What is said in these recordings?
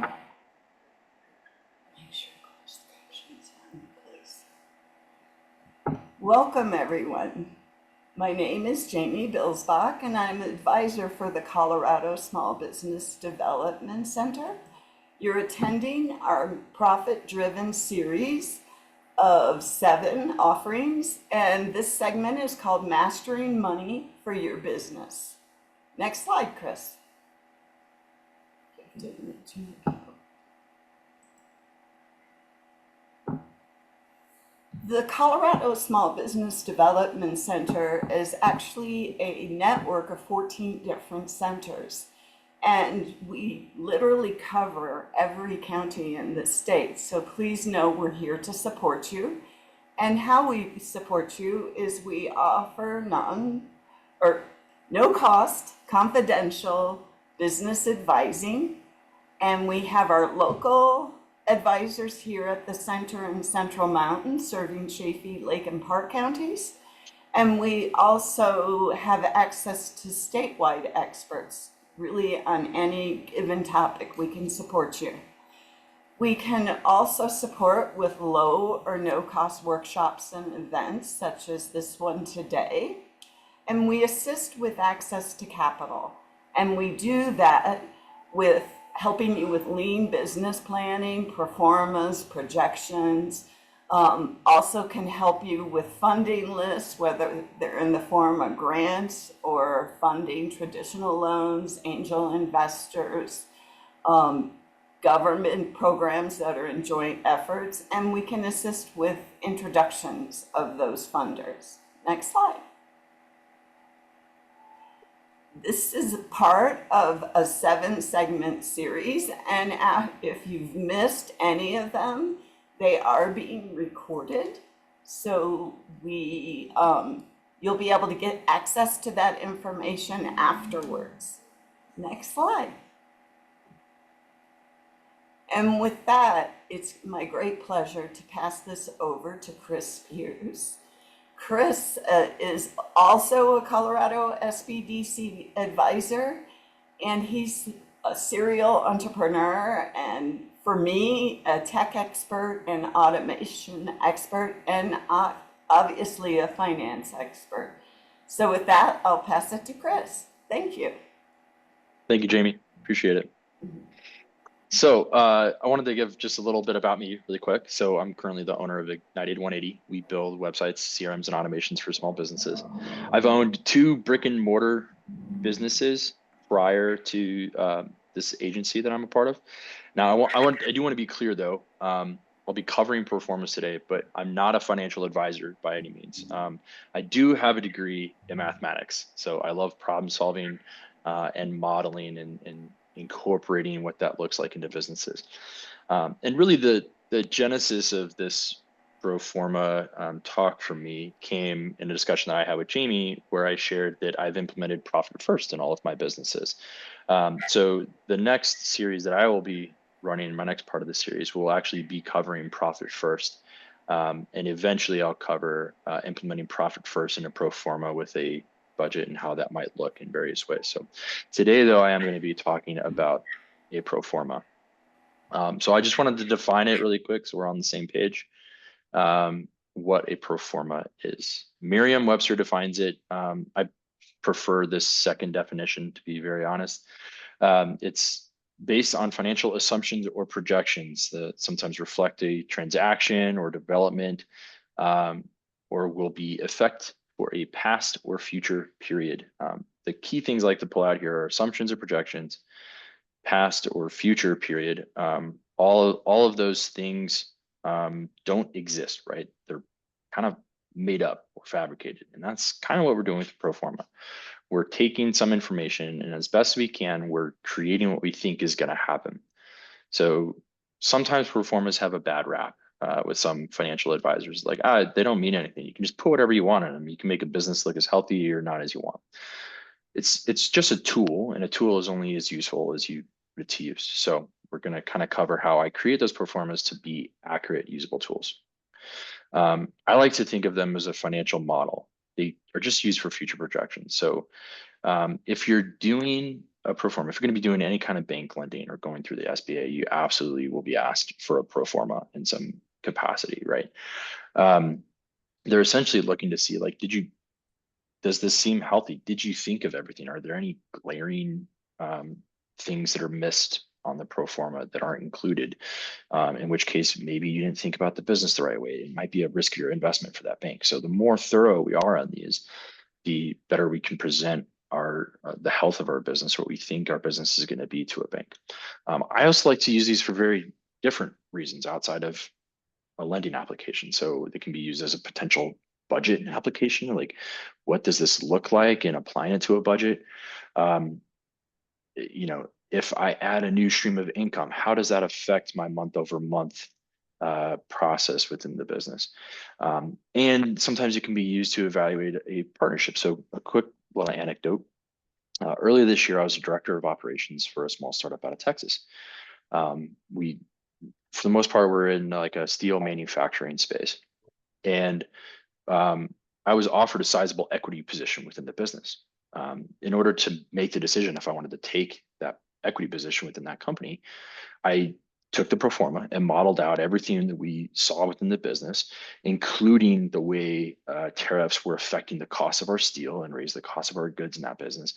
Make sure closed captions are in place. Welcome, everyone. My name is Jamie Bilsbach, and I'm advisor for the Colorado Small Business Development Center. You're attending our profit-driven series of 7 offerings, and this segment is called Mastering Money for Your Business. Next slide, Chris. The Colorado Small Business Development Center is actually a network of 14 different centers, and we literally cover every county in the state. So please know we're here to support you. And how we support you is we offer no cost, confidential business advising, and we have our local advisors here at the center in Central Mountain serving Chaffee, Lake, and Park counties. And we also have access to statewide experts. Really, on any given topic, we can support you. We can also support with low or no cost workshops and events, such as this one today. And we assist with access to capital. And we do that with helping you with lean business planning, performance, projections. Also can help you with funding lists, whether they're in the form of grants or funding traditional loans, angel investors, government programs that are in joint efforts, and we can assist with introductions of those funders. Next slide. This is part of a 7-segment series, and if you've missed any of them, they are being recorded. So you'll be able to get access to that information afterwards. Next slide. And with that, it's my great pleasure to pass this over to Chris Spears. Chris is also a Colorado SBDC advisor, and he's a serial entrepreneur, and for me, a tech expert and automation expert, and obviously a finance expert. So with that, I'll pass it to Chris. Thank you. Thank you, Jamie. Appreciate it. So I wanted to give just a little bit about me really quick. So I'm currently the owner of Ignite 180. We build websites, CRMs, and automations for small businesses. I've owned 2 brick and mortar businesses prior to this agency that I'm a part of. Now, I do want to be clear, though. I'll be covering performance today, but I'm not a financial advisor by any means. I do have a degree in mathematics, so I love problem solving and modeling and incorporating what that looks like into businesses. And really the genesis of this pro forma talk for me came in a discussion that I had with Jamie, where I shared that I've implemented profit first in all of my businesses. So the next series that I will be running, in my next part of the series, will actually be covering profit first. And eventually I'll cover implementing profit first in a pro forma with a budget and how that might look in various ways. So today, though, I am going to be talking about a pro forma. So I just wanted to define it really quick so we're on the same page. What a pro forma is. Merriam-Webster defines it. I prefer this second definition, to be very honest. It's based on financial assumptions or projections that sometimes reflect a transaction or development, or will be effect for a past or future period. The key things I like to pull out here are assumptions or projections, past or future period. All of those things don't exist, right? They're kind of made up or fabricated. And that's kind of what we're doing with pro forma. We're taking some information, and as best we can, we're creating what we think is going to happen. So sometimes pro formas have a bad rap. With some financial advisors, like, they don't mean anything. You can just put whatever you want in them. You can make a business look as healthy or not as you want. It's just a tool, and a tool is only as useful as you put it to use. So we're going to kind of cover how I create those pro formas to be accurate, usable tools. I like to think of them as a financial model. They are just used for future projections. So if you're doing a pro forma. If you're going to be doing any kind of bank lending or going through the SBA, you absolutely will be asked for a pro forma in some capacity, right? They're essentially looking to see, like, does this seem healthy? Did you think of everything? Are there any glaring things that are missed on the pro forma that aren't included? In which case, maybe you didn't think about the business the right way. It might be a riskier investment for that bank. So the more thorough we are on these, the better we can present our the health of our business, what we think our business is going to be to a bank. I also like to use these for very different reasons outside of a lending application. So they can be used as a potential budget application. Like, what does this look like, and applying it to a budget? Um, if I add a new stream of income, how does that affect my month over month process within the business? And sometimes it can be used to evaluate a partnership. So a quick little anecdote. Earlier this year, I was a director of operations for a small startup out of Texas. We, for the most part, we're in like a steel manufacturing space. And I was offered a sizable equity position within the business. In order to make the decision if I wanted to take that equity position within that company, I took the pro forma and modeled out everything that we saw within the business, including the way tariffs were affecting the cost of our steel and raised the cost of our goods in that business,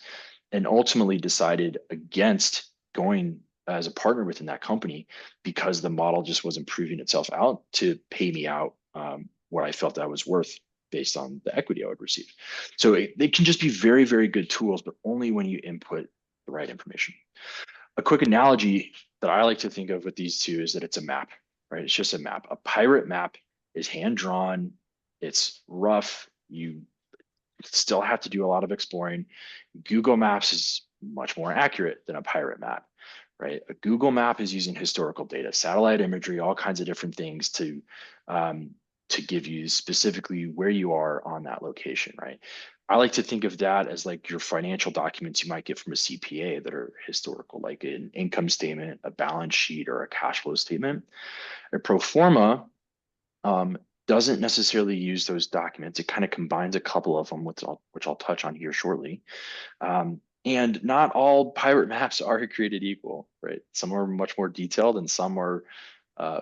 and ultimately decided against going as a partner within that company because the model just wasn't proving itself out to pay me out what I felt I was worth based on the equity I would receive. So they can just be very, very good tools, but only when you input the right information. A quick analogy that I like to think of with these two is that it's a map, right? It's just a map. A pirate map is hand drawn. It's rough. You still have to do a lot of exploring. Google Maps is much more accurate than a pirate map, right? A Google map is using historical data, satellite imagery, all kinds of different things to give you specifically where you are on that location, right? I like to think of that as like your financial documents you might get from a CPA that are historical, like an income statement, a balance sheet, or a cash flow statement. A pro forma doesn't necessarily use those documents. It kind of combines a couple of them, which I'll touch on here shortly. And not all pirate maps are created equal, right? Some are much more detailed and some are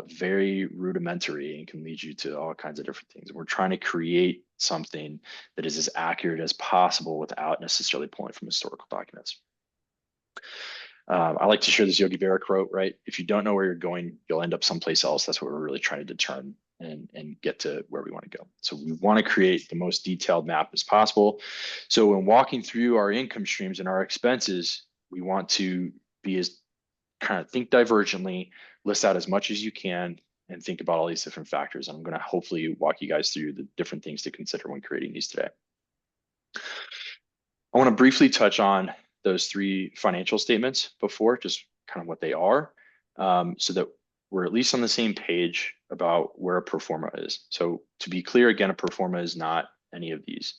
very rudimentary and can lead you to all kinds of different things. We're trying to create something that is as accurate as possible without necessarily pulling from historical documents. I like to share this Yogi Berra quote, right? If you don't know where you're going, you'll end up someplace else. That's what we're really trying to determine and get to where we want to go. So we want to create the most detailed map as possible. So when walking through our income streams and our expenses, we want to be as kind of think divergently, list out as much as you can, and think about all these different factors. I'm going to hopefully walk you guys through the different things to consider when creating these today. I want to briefly touch on those three financial statements before, just kind of what they are, so that we're at least on the same page about where a pro forma is. So to be clear, again, a pro forma is not any of these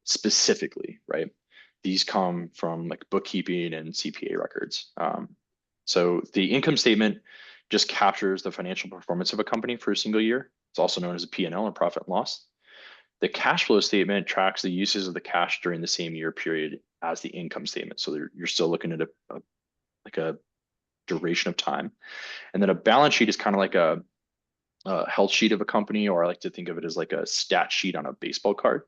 specifically, right? These come from like bookkeeping and CPA records. So the income statement just captures the financial performance of a company for a single year. It's also known as a P&L, or profit and loss. The cash flow statement tracks the uses of the cash during the same year period as the income statement. So you're still looking at a duration of time. And then a balance sheet is kind of like a health sheet of a company, or I like to think of it as like a stat sheet on a baseball card,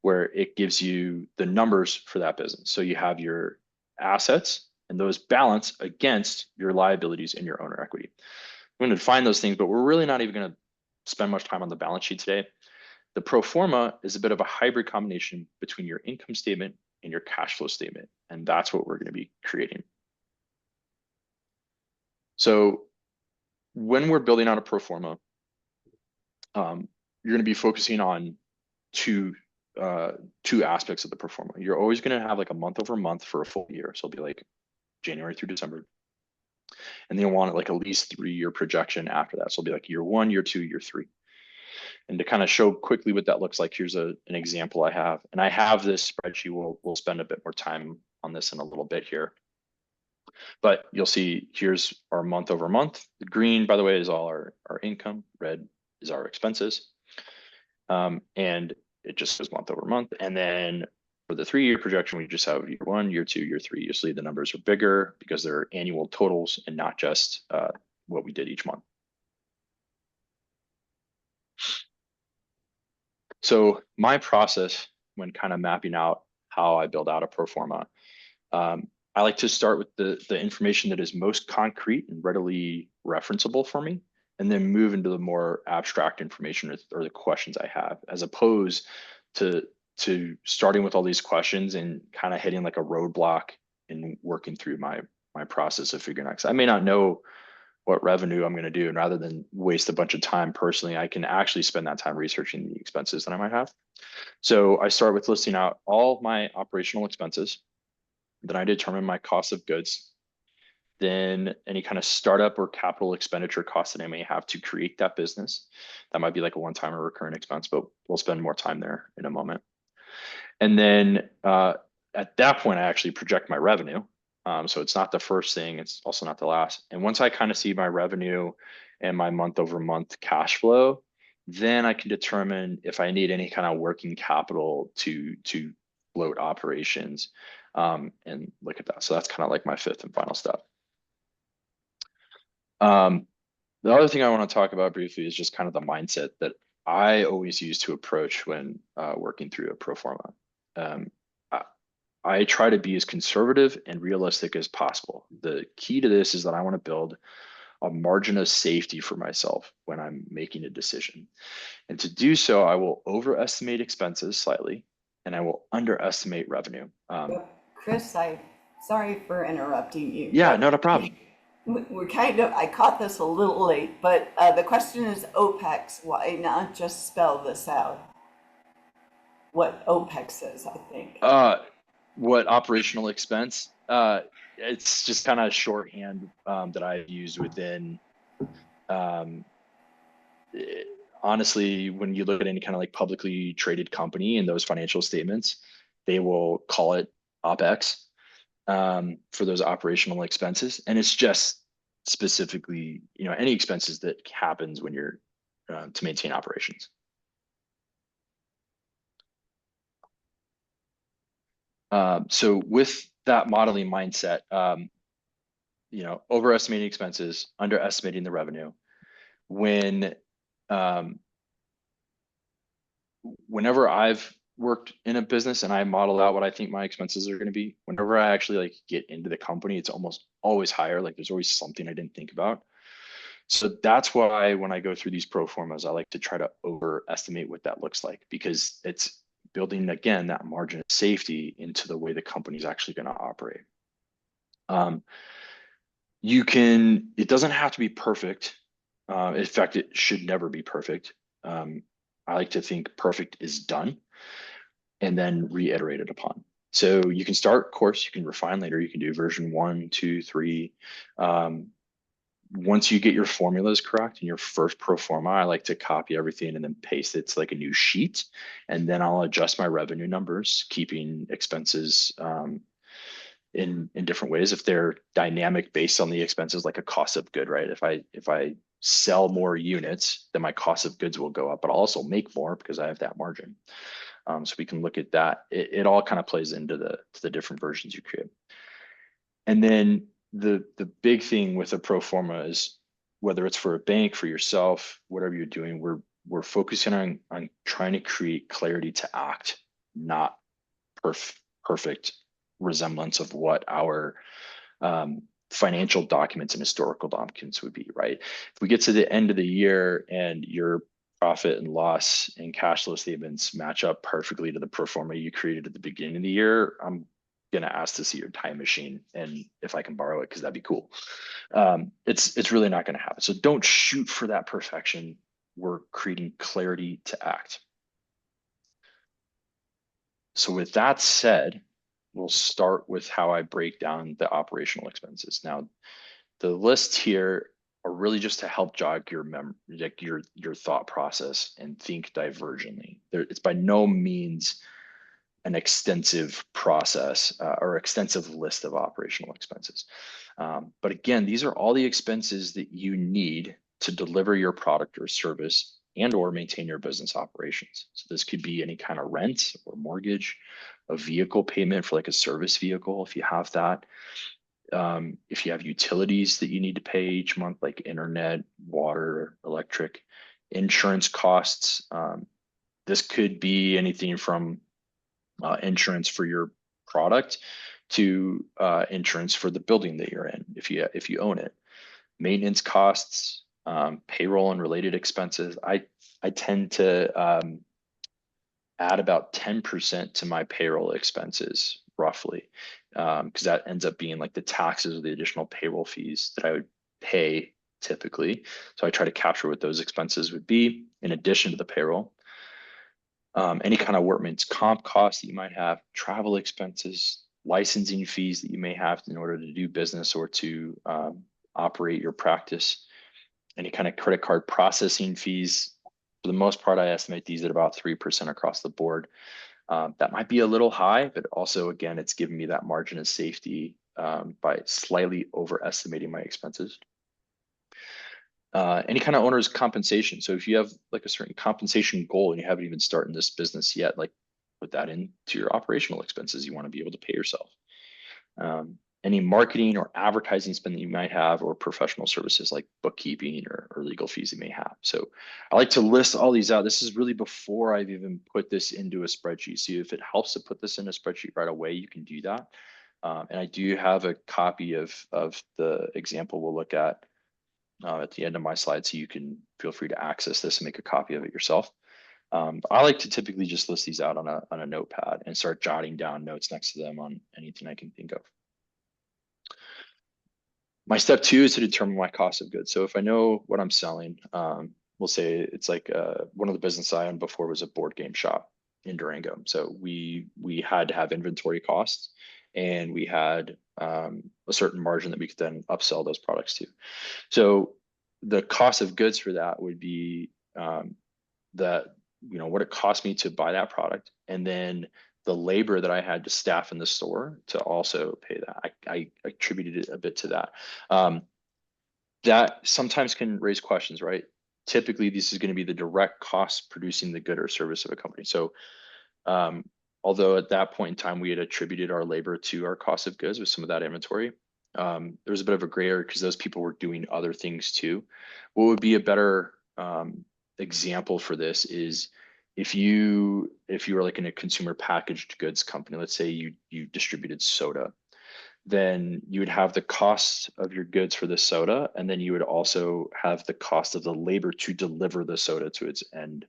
where it gives you the numbers for that business. So you have your assets, and those balance against your liabilities and your owner equity. I'm going to define those things, but we're really not even going to spend much time on the balance sheet today. The pro forma is a bit of a hybrid combination between your income statement and your cash flow statement, and that's what we're going to be creating. So when we're building out a pro forma, you're going to be focusing on two aspects of the pro forma. You're always going to have like a month over month for a full year. So it'll be like January through December. And then you'll want like at least 3-year projection after that. So it'll be like year 1, year 2, year 3. And to kind of show quickly what that looks like, here's an example I have. And I have this spreadsheet. We'll spend a bit more time on this in a little bit here. But you'll see here's our month over month. The green, by the way, is all our income. Red is our expenses. And it just says month over month. And then For the 3-year projection, we just have year 1, year 2, year 3. Usually the numbers are bigger because they're annual totals and not just what we did each month. So my process when kind of mapping out how I build out a pro forma, I like to start with the information that is most concrete and readily referenceable for me, and then move into the more abstract information or the questions I have, as opposed to starting with all these questions and kind of hitting like a roadblock and working through my process of figuring out. 'Cause I may not know what revenue I'm going to do, and rather than waste a bunch of time personally, I can actually spend that time researching the expenses that I might have. So I start with listing out all my operational expenses. Then I determine my cost of goods, then any kind of startup or capital expenditure costs that I may have to create that business. That might be like a one-time or recurring expense, but we'll spend more time there in a moment. And then at that point, I actually project my revenue. So it's not the first thing, it's also not the last. And once I kind of see my revenue and my month over month cash flow, then I can determine if I need any kind of working capital to float operations, and look at that. So that's kind of like my fifth and final step. The other thing I want to talk about briefly is just kind of the mindset that I always use to approach when working through a pro forma. I, I try to be as conservative and realistic as possible. The key to this is that I want to build a margin of safety for myself when I'm making a decision. And to do so, I will overestimate expenses slightly, and I will underestimate revenue. Chris, sorry for interrupting you, Yeah, but not a problem. we're kind of, I caught this a little late, but the question is OPEX. Why not just spell this out? What OPEX is, I think. What operational expense? It's just kind of shorthand that I've used within. Um, Honestly, when you look at any kind of like publicly traded company and those financial statements, they will call it OPEX for those operational expenses, and it's just specifically, any expenses that happens when you're to maintain operations. So with that modeling mindset, overestimating expenses, underestimating the revenue. When whenever I've worked in a business and I model out what I think my expenses are going to be, whenever I actually like get into the company, it's almost always higher. Like there's always something I didn't think about. So that's why when I go through these pro formas, I like to try to overestimate what that looks like, because it's building, again, that margin of safety into the way the company's actually going to operate. It doesn't have to be perfect. In fact, it should never be perfect. I like to think perfect is done and then reiterated upon. So you can start, of course, you can refine later. You can do version 1, 2, 3. Once you get your formulas correct in your first pro forma, I like to copy everything and then paste it to like a new sheet. And then I'll adjust my revenue numbers, keeping expenses in different ways. If they're dynamic based on the expenses, like a cost of good, right? If I sell more units, then my cost of goods will go up, but I'll also make more because I have that margin. So we can look at that. It all kind of plays into the different versions you create. And then the big thing with a pro forma is, whether it's for a bank, for yourself, whatever you're doing, we're focusing on trying to create clarity to act, not perfect resemblance of what our financial documents and historical documents would be, right? If we get to the end of the year and your profit and loss and cash flow statements match up perfectly to the pro forma you created at the beginning of the year, I'm gonna ask to see your time machine, and if I can borrow it, because that'd be cool. It's really not gonna happen. So don't shoot for that perfection. We're creating clarity to act. So with that said, we'll start with how I break down the operational expenses. Now, the lists here are really just to help jog your your thought process and think divergently. It's by no means an extensive process or extensive list of operational expenses. But again, these are all the expenses that you need to deliver your product or service and or maintain your business operations. So this could be any kind of rent or mortgage, a vehicle payment for like a service vehicle, if you have that. If you have utilities that you need to pay each month, like internet, water, electric, insurance costs. This could be anything from insurance for your product to insurance for the building that you're in, if you own it. Maintenance costs, payroll and related expenses. I tend to add about 10% to my payroll expenses, roughly, because that ends up being like the taxes or the additional payroll fees that I would pay typically. So I try to capture what those expenses would be in addition to the payroll. Any kind of workman's comp costs that you might have, travel expenses, licensing fees that you may have in order to do business or to operate your practice, any kind of credit card processing fees. For the most part, I estimate these at about 3% across the board. That might be a little high, but also, again, it's giving me that margin of safety by slightly overestimating my expenses. Any kind of owner's compensation. So if you have like a certain compensation goal and you haven't even started this business yet, like put that into your operational expenses. You want to be able to pay yourself. Any marketing or advertising spend that you might have, or professional services like bookkeeping or legal fees you may have. So I like to list all these out. This is really before I've even put this into a spreadsheet. So if it helps to put this in a spreadsheet right away, you can do that. And I do have a copy of the example we'll look at the end of my slide, so you can feel free to access this and make a copy of it yourself. I like to typically just list these out on a notepad and start jotting down notes next to them on anything I can think of. My step 2 is to determine my cost of goods. So if I know what I'm selling, we'll say it's like one of the business I owned before was a board game shop in Durango. So we had to have inventory costs, and we had a certain margin that we could then upsell those products to. So the cost of goods for that would be what it cost me to buy that product, and then the labor that I had to staff in the store to also pay that. I attributed it a bit to that. That sometimes can raise questions, right? Typically, this is going to be the direct cost producing the good or service of a company. So although at that point in time we had attributed our labor to our cost of goods with some of that inventory, there was a bit of a gray area because those people were doing other things too. What would be a better example for this is if you were like in a consumer packaged goods company, let's say you distributed soda, then you would have the cost of your goods for the soda, and then you would also have the cost of the labor to deliver the soda to its end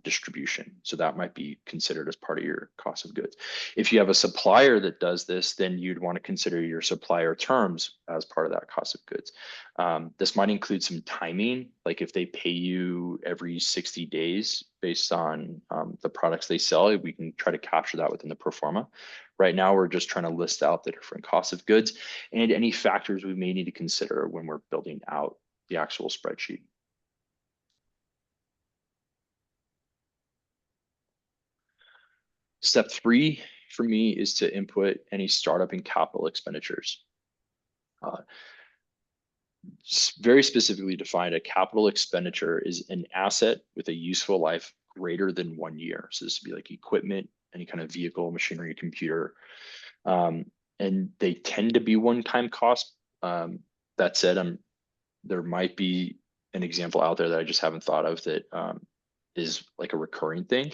distribution. So that might be considered as part of your cost of goods. If you have a supplier that does this, then you'd want to consider your supplier terms as part of that cost of goods. This might include some timing, like if they pay you every 60 days based on the products they sell, we can try to capture that within the pro forma. Right now, we're just trying to list out the different costs of goods and any factors we may need to consider when we're building out the actual spreadsheet. Step 3 for me is to input any startup and capital expenditures. Very specifically defined, a capital expenditure is an asset with a useful life greater than 1 year. So this would be like equipment, any kind of vehicle, machinery, computer, and they tend to be one-time cost. That said, there might be an example out there that I just haven't thought of that is like a recurring thing.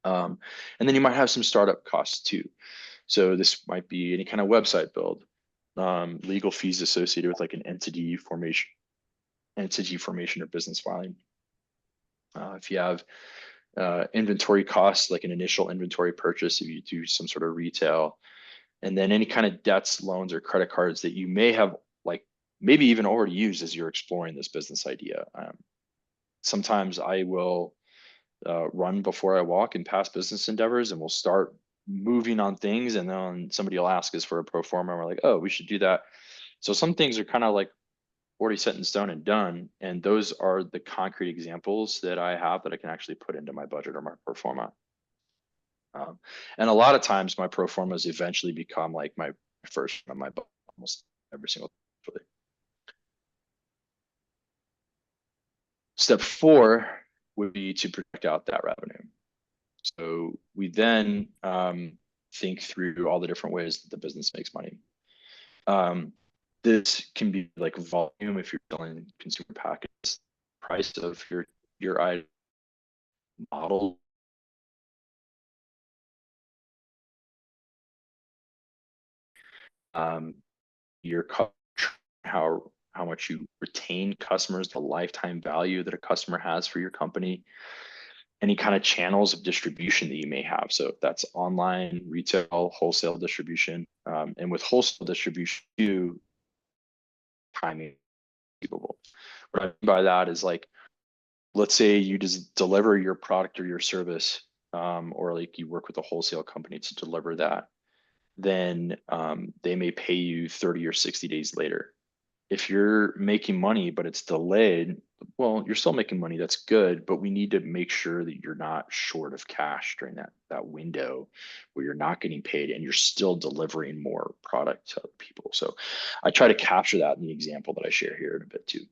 And then you might have some startup costs too. So this might be any kind of website build, legal fees associated with like an entity formation or business filing. If you have inventory costs, like an initial inventory purchase, if you do some sort of retail, and then any kind of debts, loans, or credit cards that you may have like maybe even already used as you're exploring this business idea. Sometimes I will run before I walk in past business endeavors, and we'll start moving on things, and then somebody will ask us for a pro forma, and we're like, oh, we should do that. So some things are kind of like already set in stone and done, and those are the concrete examples that I have that I can actually put into my budget or my pro forma. And a lot of times my pro formas eventually become like my first of my budget almost every single day. Step 4 would be to project out that revenue. So we then think through all the different ways that the business makes money. This can be like volume if you're selling consumer packages, price of your item, model, your how much you retain customers, the lifetime value that a customer has for your company, any kind of channels of distribution that you may have. So if that's online, retail, wholesale distribution, and with wholesale distribution, timing achievable. What I mean by that is like, let's say you just deliver your product or your service, or like you work with a wholesale company to deliver that, then they may pay you 30 or 60 days later. If you're making money, but it's delayed, well, you're still making money. That's good, but we need to make sure that you're not short of cash during that window where you're not getting paid and you're still delivering more product to other people. So I try to capture that in the example that I share here in a bit too.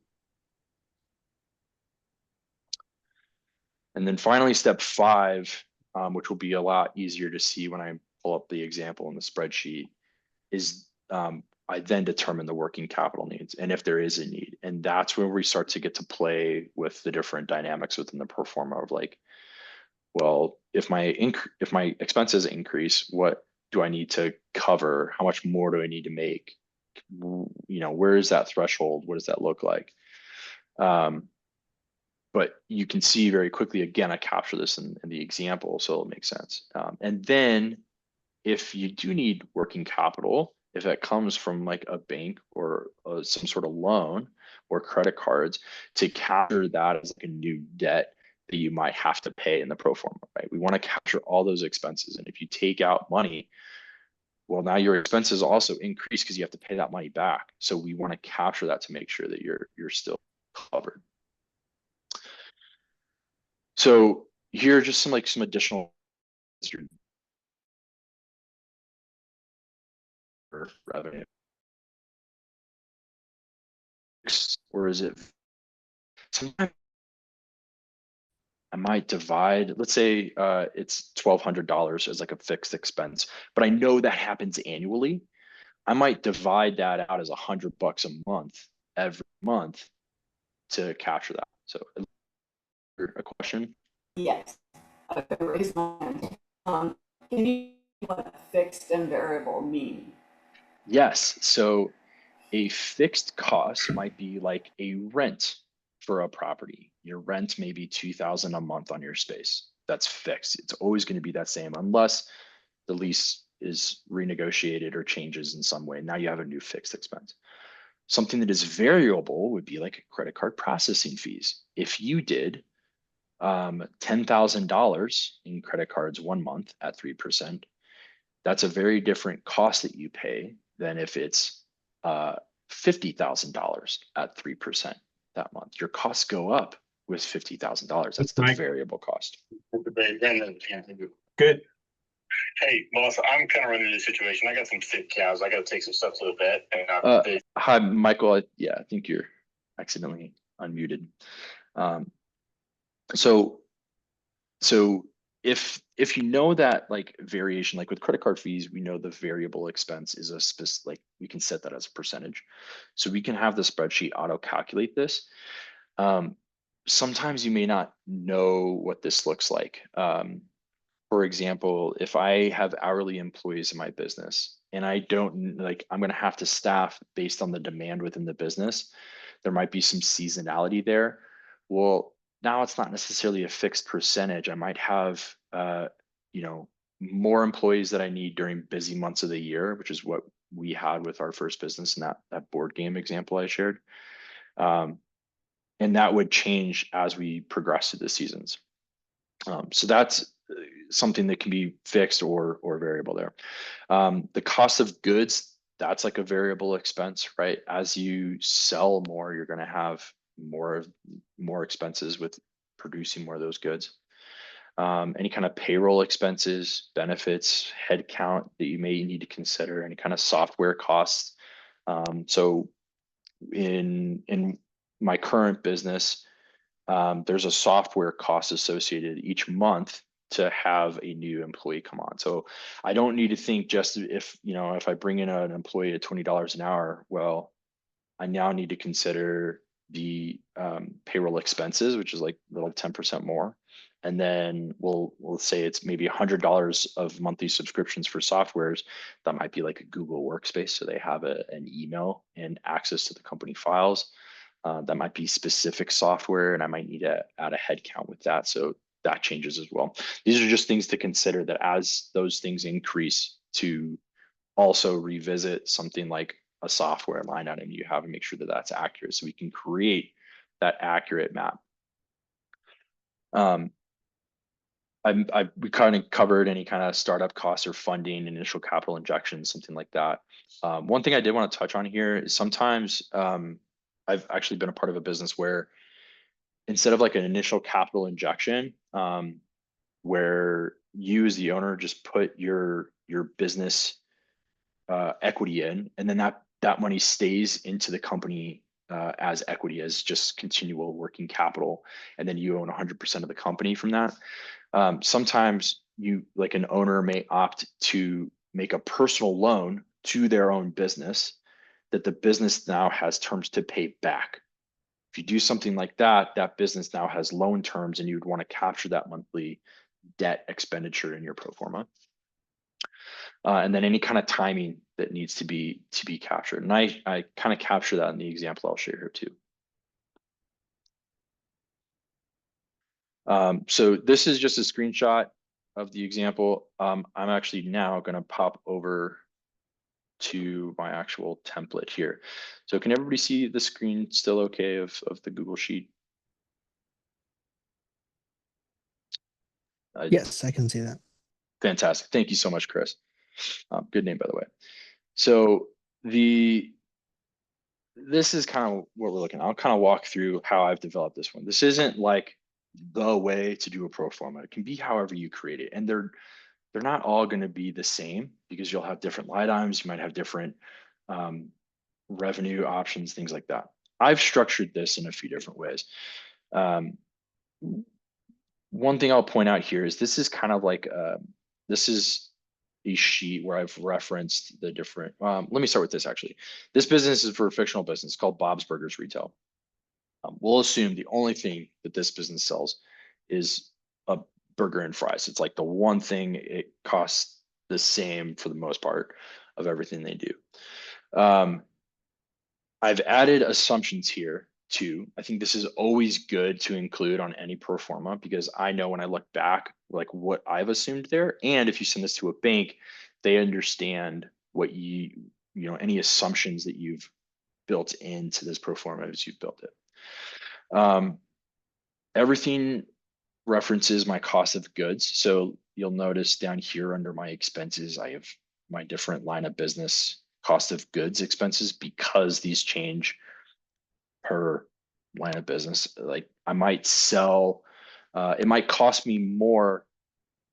And then finally, step 5, which will be a lot easier to see when I pull up the example in the spreadsheet, is I then determine the working capital needs and if there is a need. And that's where we start to get to play with the different dynamics within the pro forma of like, well, if my expenses increase, what do I need to cover? How much more do I need to make? Where is that threshold? What does that look like? But you can see very quickly, again, I capture this in the example, so it makes sense. And then if you do need working capital, if it comes from like a bank or some sort of loan or credit cards, to capture that as like a new debt that you might have to pay in the pro forma, right? We want to capture all those expenses. And if you take out money, well, now your expenses also increase because you have to pay that money back. So we want to capture that to make sure that you're still covered. So here are just some additional revenue. Or is it sometimes I might divide, let's say it's $1,200 as like a fixed expense, but I know that happens annually. I might divide that out as $100 a month every month to capture that. So a question? Yes, I raise my hand. Can you what fixed and variable mean? Yes. So a fixed cost might be like a rent for a property. Your rent may be $2,000 a month on your space. That's fixed. It's always going to be that same unless the lease is renegotiated or changes in some way. Now you have a new fixed expense. Something that is variable would be like credit card processing fees. If you did $10,000 in credit cards 1 month at 3%, that's a very different cost that you pay than if it's $50,000 at 3% that month. Your costs go up with $50,000. That's the variable cost. Good. Hey, Melissa, I'm kind of running into a situation. I got some sick cows. I got to take some stuff to the vet. And hi, Michael. Yeah, I think you're accidentally unmuted. So if you know that like variation, like with credit card fees, we know the variable expense is a specific, like we can set that as a percentage. So we can have the spreadsheet auto calculate this. Sometimes you may not know what this looks like. For example, if I have hourly employees in my business and I don't like, I'm going to have to staff based on the demand within the business. There might be some seasonality there. Well, now it's not necessarily a fixed percentage. I might have, more employees that I need during busy months of the year, which is what we had with our first business in that board game example I shared. And that would change as we progress through the seasons. So that's something that can be fixed or variable there. The cost of goods, that's like a variable expense, right? As you sell more, you're going to have more expenses with producing more of those goods. Any kind of payroll expenses, benefits, headcount that you may need to consider, any kind of software costs. So in my current business, there's a software cost associated each month to have a new employee come on. So I don't need to think just if, if I bring in an employee at $20 an hour, well, I now need to consider the payroll expenses, which is like a little 10% more. And then we'll say it's maybe $100 of monthly subscriptions for softwares. That might be like a Google Workspace, so they have an email and access to the company files. That might be specific software, and I might need to add a headcount with that. So that changes as well. These are just things to consider that as those things increase, to also revisit something like a software line item you have and make sure that that's accurate so we can create that accurate map. We kind of covered any kind of startup costs or funding, initial capital injection, something like that. One thing I did want to touch on here is sometimes I've actually been a part of a business where instead of like an initial capital injection, where you as the owner just put your business equity in, and then that money stays into the company as equity, as just continual working capital, and then you own 100% of the company from that. Sometimes you, like an owner, may opt to make a personal loan to their own business that the business now has terms to pay back. If you do something like that, that business now has loan terms, and you'd want to capture that monthly debt expenditure in your pro forma. And then any kind of timing that needs to be captured. And I kind of capture that in the example I'll share here too. So this is just a screenshot of the example. I'm actually now going to pop over to my actual template here. So can everybody see the screen still okay of the Google Sheet? Yes, I can see that. Fantastic. Thank you so much, Chris. Good name, by the way. So this is kind of what we're looking at. I'll kind of walk through how I've developed this one. This isn't like the way to do a pro forma. It can be however you create it. And they're not all going to be the same because you'll have different line items. You might have different revenue options, things like that. I've structured this in a few different ways. One thing I'll point out here is this is kind of like, this is a sheet where I've referenced the different, let me start with this actually. This business is for a fictional business called Bob's Burgers Retail. We'll assume the only thing that this business sells is a burger and fries. It's like the one thing it costs the same for the most part of everything they do. I've added assumptions here too. I think this is always good to include on any pro forma because I know when I look back, like what I've assumed there. And if you send this to a bank, they understand what any assumptions that you've built into this pro forma as you've built it. Everything references my cost of goods. So you'll notice down here under my expenses, I have my different line of business cost of goods expenses because these change per line of business. Like I might sell, it might cost me more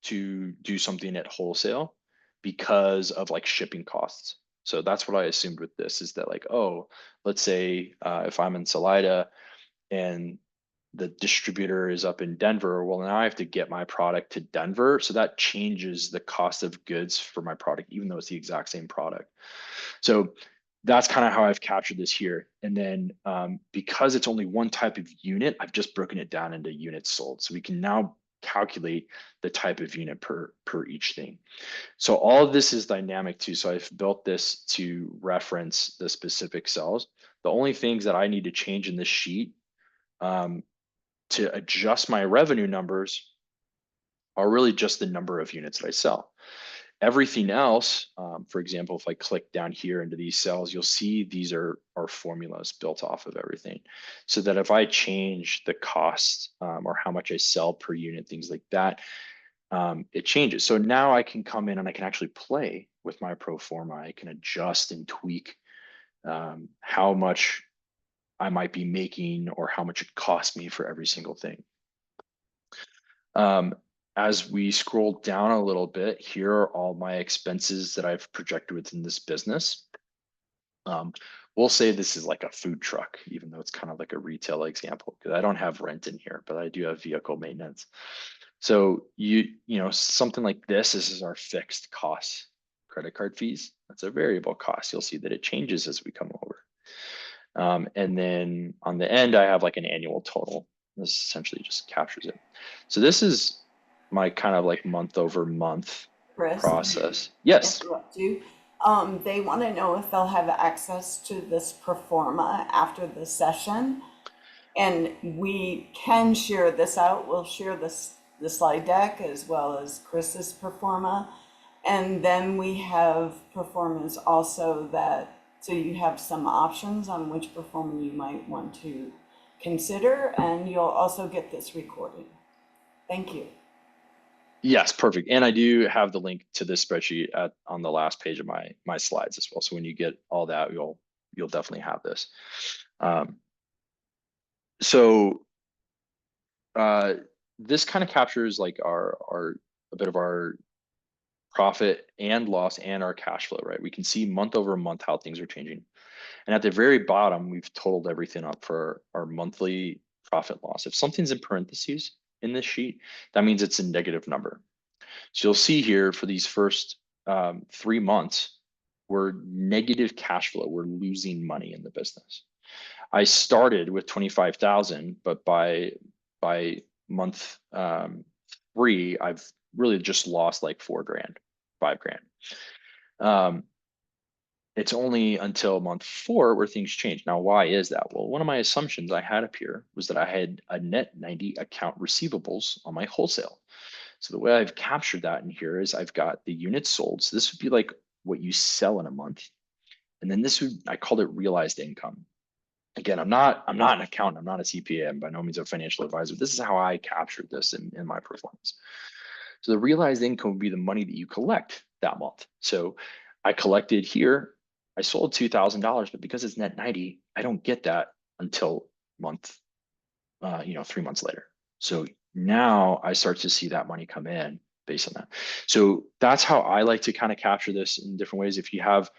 to do something at wholesale because of like shipping costs. So that's what I assumed with this is that like, oh, let's say if I'm in Salida and the distributor is up in Denver, well, now I have to get my product to Denver. So that changes the cost of goods for my product, even though it's the exact same product. So that's kind of how I've captured this here. And then because it's only one type of unit, I've just broken it down into units sold. So we can now calculate the type of unit per each thing. So all of this is dynamic too. So I've built this to reference the specific cells. The only things that I need to change in this sheet to adjust my revenue numbers are really just the number of units that I sell. Everything else, for example, if I click down here into these cells, you'll see these are formulas built off of everything. So that if I change the cost or how much I sell per unit, things like that, it changes. So now I can come in and I can actually play with my pro forma. I can adjust and tweak how much I might be making or how much it costs me for every single thing. As we scroll down a little bit, here are all my expenses that I've projected within this business. we'll say this is like a food truck, even though it's kind of like a retail example, because I don't have rent in here, but I do have vehicle maintenance. So something like this is our fixed cost. Credit card fees, that's a variable cost. You'll see that it changes as we come over. And then on the end, I have like an annual total. This essentially just captures it. So this is my kind of like month over month Chris, process. Yes. interrupt you. They want to know if they'll have access to this performa after the session. And we can share this out. We'll share the slide deck as well as Chris's performa. And then we have performance also that, so you have some options on which performer you might want to consider, and you'll also get this recorded. Thank you. Yes, perfect. And I do have the link to this spreadsheet on the last page of my slides as well. So when you get all that, you'll definitely have this. So this kind of captures like our a bit of our profit and loss and our cash flow, right? We can see month over month how things are changing. And at the very bottom, we've totaled everything up for our monthly profit loss. If something's in parentheses in this sheet, that means it's a negative number. So you'll see here for these first 3 months, we're negative cash flow. We're losing money in the business. I started with 25,000, but by month 3, I've really just lost like 4 grand, 5 grand. It's only until month 4 where things change. Now, why is that? Well, one of my assumptions I had up here was that I had a net 90 account receivables on my wholesale. So the way I've captured that in here is I've got the units sold. So this would be like what you sell in a month. And then I called it realized income. Again, I'm not an accountant, I'm not a CPA, I'm by no means a financial advisor. This is how I captured this in my performance. So the realized income would be the money that you collect that month. So I collected here, I sold $2,000, but because it's net 90, I don't get that until month, 3 months later. So now I start to see that money come in based on that. So that's how I like to kind of capture this in different ways. If you have,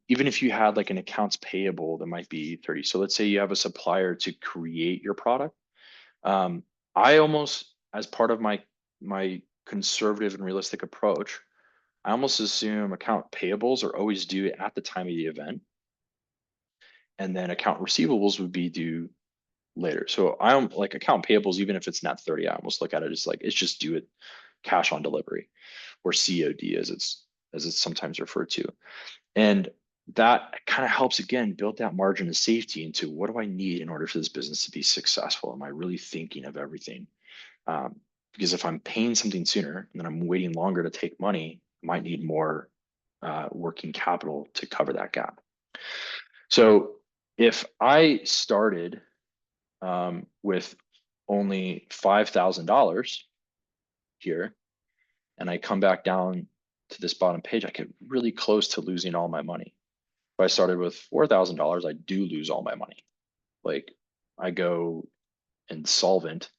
even if you had like an accounts payable that might be 30. So let's say you have a supplier to create your product. I almost, as part of my conservative and realistic approach, I almost assume account payables are always due at the time of the event. And then account receivables would be due later. So I'm like account payables, even if it's not 30, I almost look at it as like it's just due at cash on delivery, or COD as it's sometimes referred to. And that kind of helps again build that margin of safety into what do I need in order for this business to be successful? Am I really thinking of everything? Because if I'm paying something sooner and then I'm waiting longer to take money, I might need more working capital to cover that gap. So if I started with only $5,000 here, and I come back down to this bottom page, I get really close to losing all my money. If I started with $4,000, I do lose all my money. Like I go insolvent.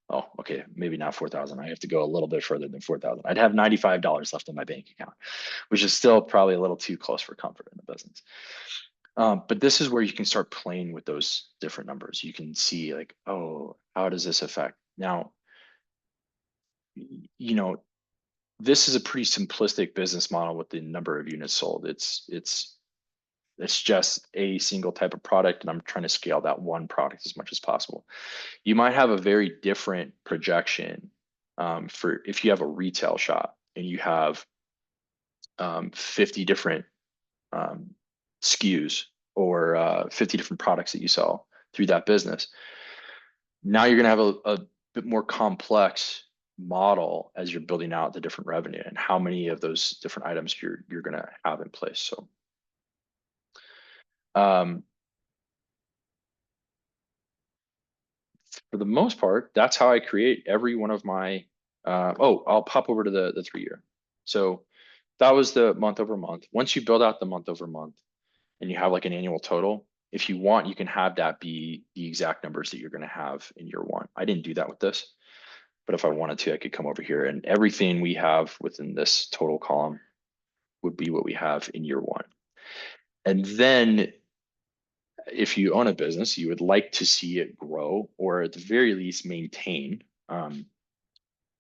Oh, okay, maybe not 4,000. I have to go a little bit further than 4,000. I'd have $95 left in my bank account, which is still probably a little too close for comfort in the business. But this is where you can start playing with those different numbers. You can see like, oh, how does this affect? Now, this is a pretty simplistic business model with the number of units sold. It's just a single type of product, and I'm trying to scale that one product as much as possible. You might have a very different projection for if you have a retail shop and you have 50 different SKUs or 50 different products that you sell through that business. Now you're going to have a bit more complex model as you're building out the different revenue and how many of those different items you're going to have in place. So for the most part, that's how I create every one of my, I'll pop over to the 3-year. So that was the month over month. Once you build out the month over month and you have like an annual total, if you want, you can have that be the exact numbers that you're going to have in year 1. I didn't do that with this, but if I wanted to, I could come over here and everything we have within this total column would be what we have in year 1. And then if you own a business, you would like to see it grow, or at the very least maintain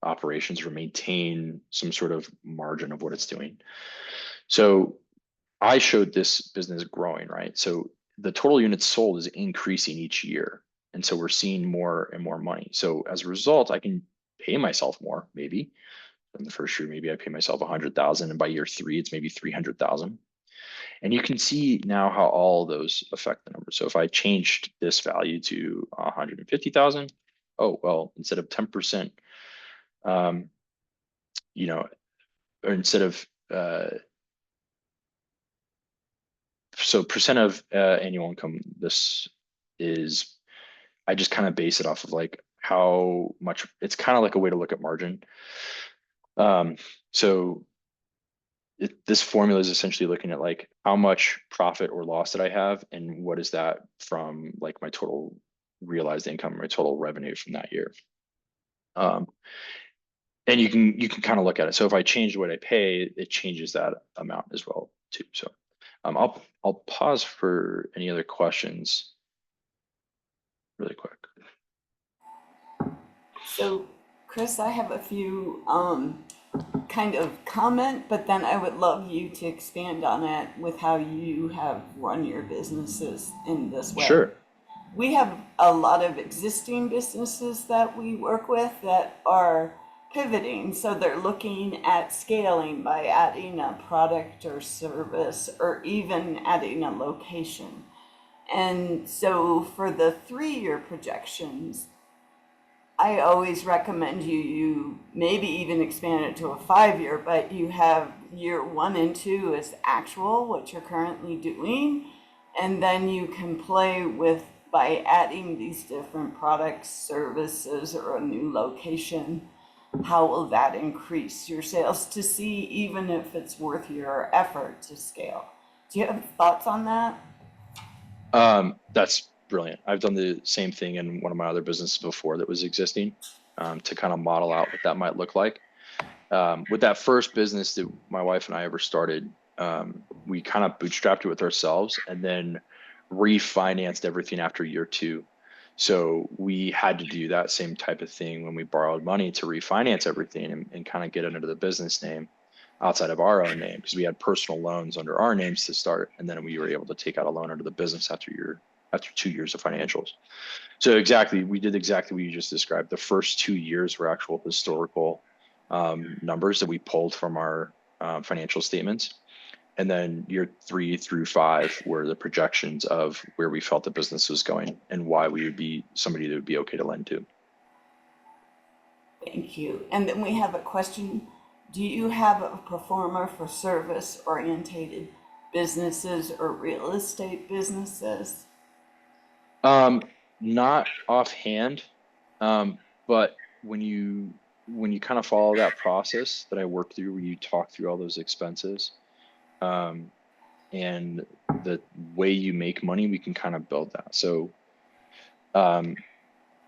operations, or maintain some sort of margin of what it's doing. So I showed this business growing, right? So the total units sold is increasing each year. And so we're seeing more and more money. So as a result, I can pay myself more, maybe. In the first year, maybe I pay myself 100,000, and by year 3, it's maybe 300,000. And you can see now how all those affect the numbers. So if I changed this value to 150,000, oh, well, instead of 10%, you know, or instead of, so percent of annual income, this is, I just kind of base it off of like how much, it's kind of like a way to look at margin. So this formula is essentially looking at like how much profit or loss did I have, and what is that from like my total realized income, my total revenue from that year. And you can kind of look at it. So if I change what I pay, it changes that amount as well too. So I'll pause for any other questions really quick. So, Chris, I have a few kind of comment, but then I would love you to expand on it with how you have run your businesses in this way. Sure. We have a lot of existing businesses that we work with that are pivoting. So they're looking at scaling by adding a product or service or even adding a location. And so for the 3-year projections, I always recommend you maybe even expand it to a 5-year, but you have year 1 and 2 as actual, what you're currently doing, and then you can play with by adding these different products, services, or a new location. How will that increase your sales to see even if it's worth your effort to scale? Do you have thoughts on that? That's brilliant. I've done the same thing in one of my other businesses before that was existing, to kind of model out what that might look like. With that first business that my wife and I ever started, we kind of bootstrapped it with ourselves and then refinanced everything after year 2. So we had to do that same type of thing when we borrowed money to refinance everything and kind of get it under the business name outside of our own name, because we had personal loans under our names to start, and then we were able to take out a loan under the business after 2 years of financials. So we did exactly what you just described. The first 2 years were actual historical numbers that we pulled from our financial statements, and then year 3 through 5 were the projections of where we felt the business was going and why we would be somebody that would be okay to lend to. Thank you. And then we have a question. Do you have a performer for service orientated businesses or real estate businesses? Not offhand, but when you kind of follow that process that I worked through, where you talk through all those expenses, and the way you make money, we can kind of build that. So,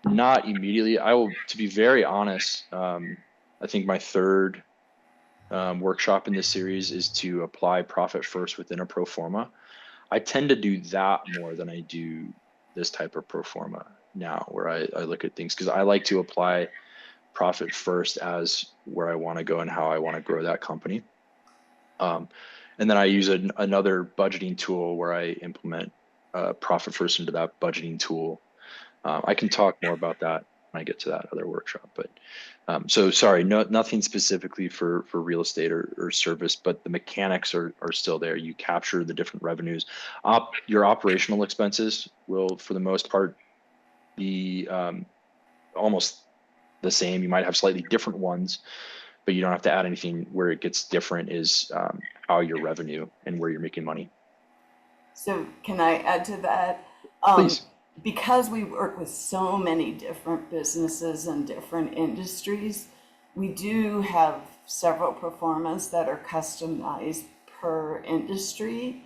not immediately. To be very honest, I think my third workshop in this series is to apply profit first within a pro forma. I tend to do that more than I do this type of pro forma now, where I look at things, because I like to apply profit first as where I want to go and how I want to grow that company. And then I use another budgeting tool where I implement profit first into that budgeting tool. I can talk more about that when I get to that other workshop. But so sorry, nothing specifically for real estate or service, but the mechanics are still there. You capture the different revenues. Your operational expenses will, for the most part, be almost the same. You might have slightly different ones, but you don't have to add anything. Where it gets different is how your revenue and where you're making money. So can I add to that? Please. Because we work with so many different businesses and different industries, we do have several performers that are customized per industry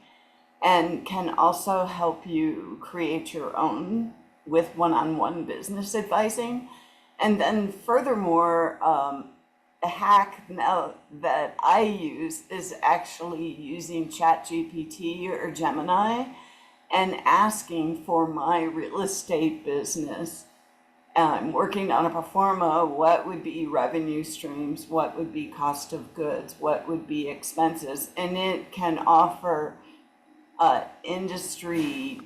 and can also help you create your own with one-on-one business advising. And then furthermore, a hack now that I use is actually using ChatGPT or Gemini and asking for my real estate business, I'm working on a pro forma, what would be revenue streams, what would be cost of goods, what would be expenses, and it can offer industry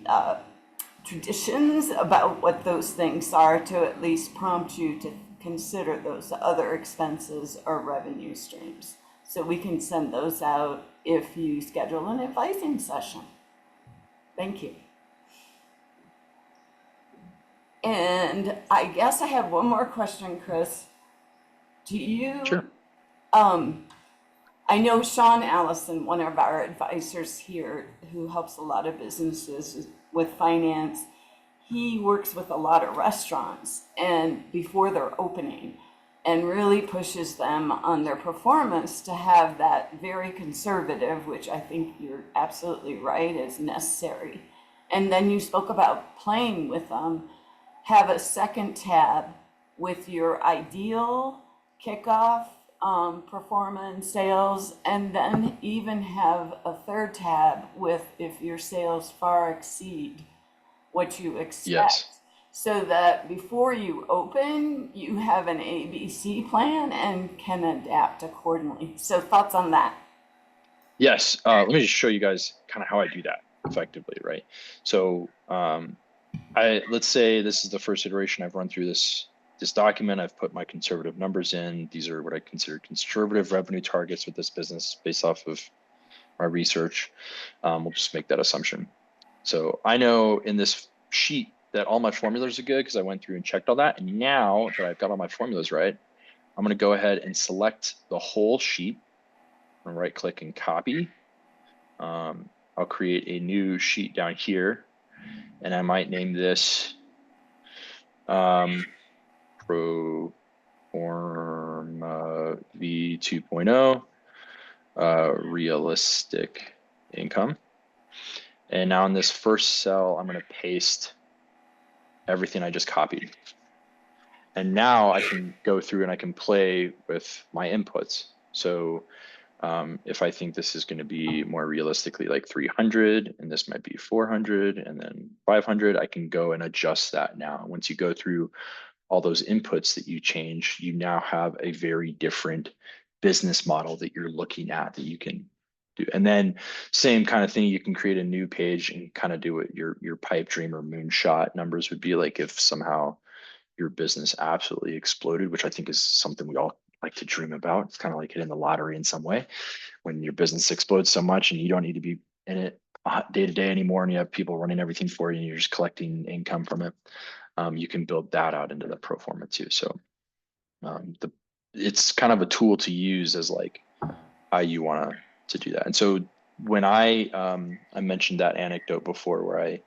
traditions about what those things are to at least prompt you to consider those other expenses or revenue streams. So we can send those out if you schedule an advising session. Thank you. And I guess I have one more question, Chris. Do you, Sure. I know Sean Allison, one of our advisors here who helps a lot of businesses with finance, he works with a lot of restaurants and before they're opening and really pushes them on their performance to have that very conservative, which I think you're absolutely right is necessary. And then you spoke about playing with them, have a second tab with your ideal kickoff performance sales, and then even have a third tab with if your sales far exceed what you expect. Yes. So that before you open, you have an ABC plan and can adapt accordingly. So thoughts on that? Yes. Let me just show you guys kind of how I do that effectively, right? So let's say this is the first iteration I've run through this document. I've put my conservative numbers in. These are what I consider conservative revenue targets with this business based off of my research. We'll just make that assumption. So I know in this sheet that all my formulas are good because I went through and checked all that. And now that I've got all my formulas right, I'm going to go ahead and select the whole sheet and right click and copy. I'll create a new sheet down here and I might name this Pro Forma V 2.0 realistic income. And now in this first cell, I'm going to paste everything I just copied. And now I can go through and I can play with my inputs. So if I think this is going to be more realistically like 300 and this might be 400 and then 500, I can go and adjust that now. Once you go through all those inputs that you change, you now have a very different business model that you're looking at that you can do. And then same kind of thing, you can create a new page and kind of do what your pipe dream or moonshot numbers would be like if somehow your business absolutely exploded, which I think is something we all like to dream about. It's kind of like hitting the lottery in some way when your business explodes so much and you don't need to be in it day to day anymore and you have people running everything for you and you're just collecting income from it. You can build that out into the pro forma too. So it's kind of a tool to use as like how you want to do that. And so when I mentioned that anecdote before where I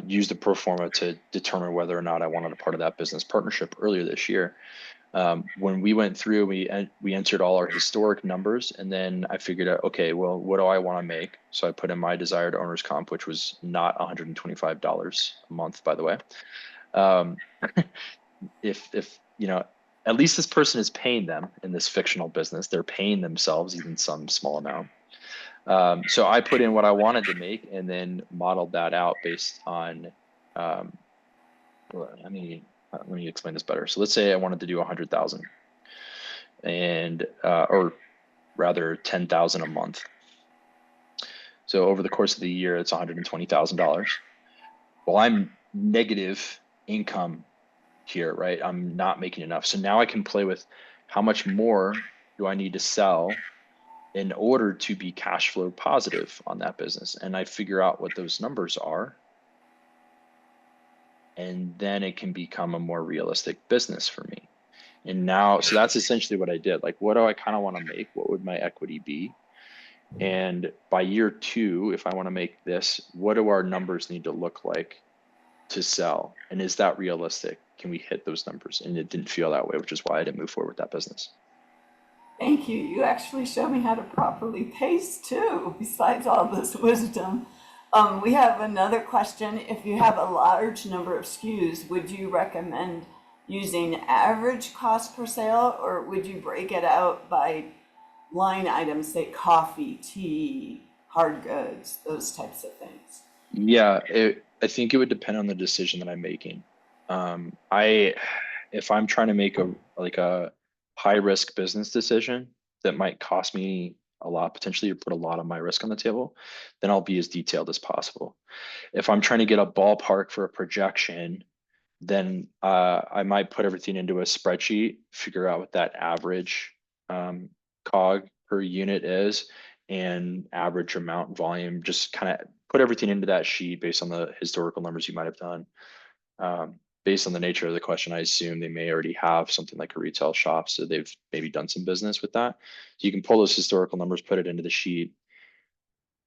used the pro forma to determine whether or not I wanted a part of that business partnership earlier this year. When we went through, we entered all our historic numbers, and then I figured out, okay, well, what do I want to make? So I put in my desired owner's comp, which was not $125 a month, by the way. If you know, at least this person is paying them in this fictional business. They're paying themselves even some small amount. So I put in what I wanted to make and then modeled that out based on, let me explain this better. So let's say I wanted to do 100,000 and, or rather 10,000 a month. So over the course of the year, it's $120,000. Well, I'm negative income here, right? I'm not making enough. So now I can play with how much more do I need to sell in order to be cash flow positive on that business. And I figure out what those numbers are. And then it can become a more realistic business for me. And now, so that's essentially what I did. Like, what do I kind of want to make? What would my equity be? And by year 2, if I want to make this, what do our numbers need to look like to sell? And is that realistic? Can we hit those numbers? And it didn't feel that way, which is why I didn't move forward with that business. Thank you. You actually showed me how to properly pace too, besides all this wisdom. We have another question. If you have a large number of SKUs, would you recommend using average cost per sale, or would you break it out by line items, say coffee, tea, hard goods, those types of things? Yeah, I think it would depend on the decision that I'm making. If I'm trying to make a high risk business decision that might cost me a lot, potentially, or put a lot of my risk on the table, then I'll be as detailed as possible. If I'm trying to get a ballpark for a projection, then I might put everything into a spreadsheet, figure out what that average cog per unit is, and average amount volume, just kind of put everything into that sheet based on the historical numbers you might have done. Based on the nature of the question, I assume they may already have something like a retail shop, so they've maybe done some business with that. So you can pull those historical numbers, put it into the sheet,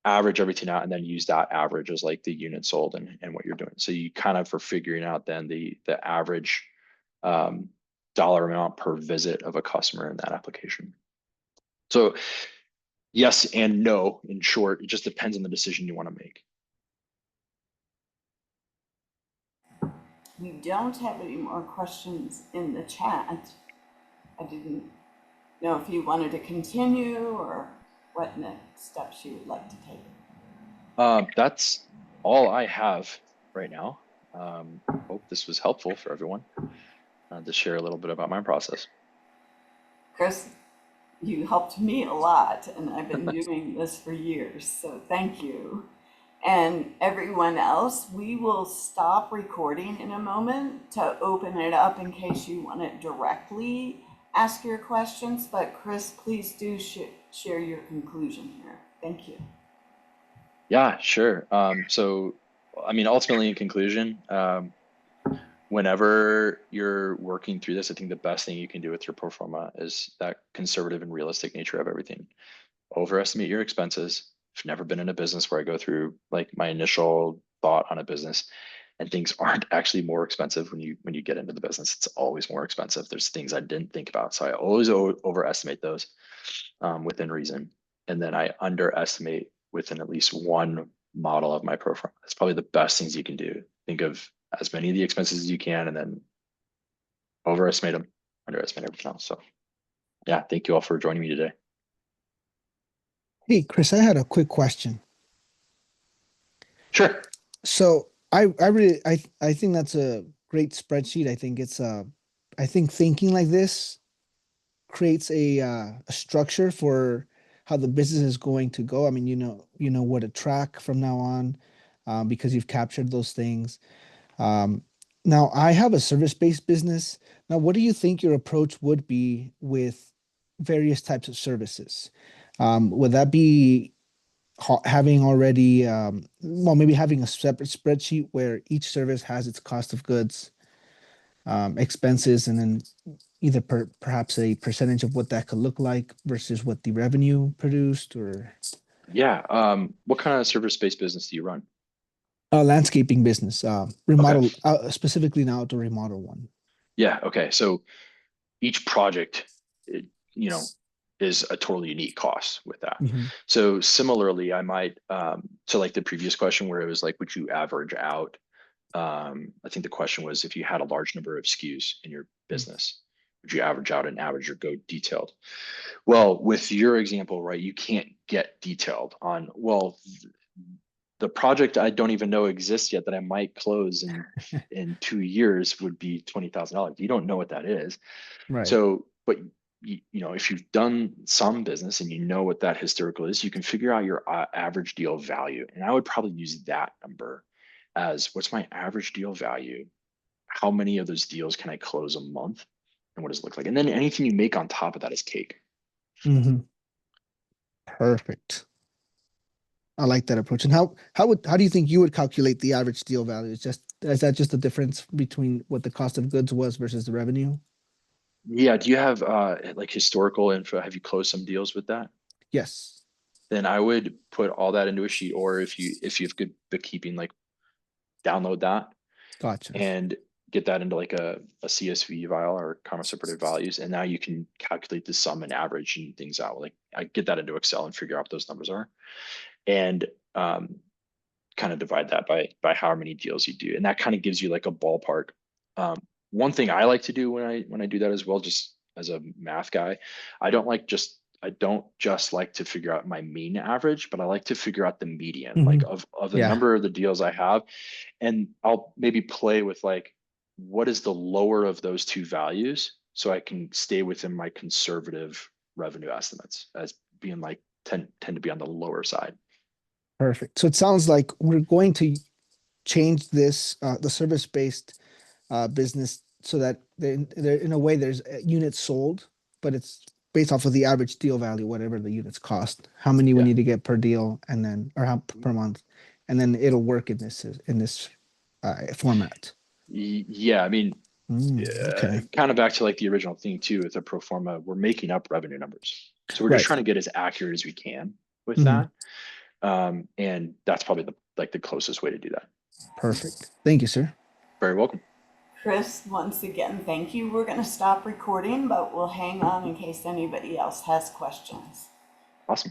average everything out, and then use that average as like the unit sold and what you're doing. So you kind of, for figuring out then the average um, dollar amount per visit of a customer in that application. So yes and no, in short, it just depends on the decision you want to make. We don't have any more questions in the chat. I didn't know if you wanted to continue or what next steps you would like to take. That's all I have right now. Hope this was helpful for everyone to share a little bit about my process. Chris, you helped me a lot, and I've been doing this for years, so thank you. And everyone else, we will stop recording in a moment to open it up in case you want to directly ask your questions. But Chris, please do share your conclusion here. Thank you. Yeah, sure. So, I mean, ultimately, in conclusion, whenever you're working through this, I think the best thing you can do with your pro forma is that conservative and realistic nature of everything. Overestimate your expenses. I've never been in a business where I go through like my initial thought on a business and things aren't actually more expensive when you get into the business. It's always more expensive. There's things I didn't think about. So I always overestimate those within reason. And then I underestimate within at least one model of my pro forma. That's probably the best things you can do. Think of as many of the expenses as you can and then overestimate them, underestimate everything else. So yeah, thank you all for joining me today. Hey, Chris, I had a quick question. Sure. So I really I think that's a great spreadsheet. I think it's I think thinking like this creates a structure for how the business is going to go. I mean, you know what to track from now on, because you've captured those things. Um, Now I have a service-based business. Now, what do you think your approach would be with various types of services? Would that be having already well, maybe having a separate spreadsheet where each service has its cost of goods, expenses, and then either perhaps a percentage of what that could look like versus what the revenue produced, or Yeah. What kind of service-based business do you run? a landscaping business, Okay. remodel, specifically an outdoor remodel one. Yeah. Okay. So each project, it, you know, is a totally unique cost with that. Mhm. So similarly, I might, to like the previous question where it was like, would you average out? I think the question was if you had a large number of SKUs in your business, would you average out an average or go detailed? Well, with your example, right, you can't get detailed on, well, the project I don't even know exists yet that I might close in 2 years would be $20,000. You don't know what that is. Right. So, but you know, if you've done some business and you know what that historical is, you can figure out your average deal value. And I would probably use that number as what's my average deal value? How many of those deals can I close a month? And what does it look like? And then anything you make on top of that is cake. Hmm. Perfect. I like that approach. And how do you think you would calculate the average deal value? Is that just the difference between what the cost of goods was versus the revenue? Yeah. Do you have like historical info? Have you closed some deals with that? Yes. Then I would put all that into a sheet, or if you have good bookkeeping, like download that Gotcha. and get that into like a CSV file or comma separated values. And now you can calculate the sum and average and things out. Like I get that into Excel and figure out what those numbers are. And kind of divide that by how many deals you do. And that kind of gives you like a ballpark. Um, One thing I like to do when I do that as well, just as a math guy, I don't like just I don't just like to figure out my mean average, but I like to figure out the median, Mhm. like of the Yeah. number of the deals I have. And I'll maybe play with like, what is the lower of those two values so I can stay within my conservative revenue estimates as being like tend to be on the lower side. Perfect. So it sounds like we're going to change this, the service-based business so that there in a way there's units sold, but it's based off of the average deal value, whatever the units cost, how many we Yeah. need to get per deal, and then or how per month, and then it'll work in this format. Yeah, I mean, Okay. kind of back to like the original thing too with a pro forma, we're making up revenue numbers. So we're just Right. trying to get as accurate as we can with Mhm. that. And that's probably the closest way to do that. Perfect. Thank you, sir. Very welcome. Chris, once again, thank you. We're going to stop recording, but we'll hang on in case anybody else has questions.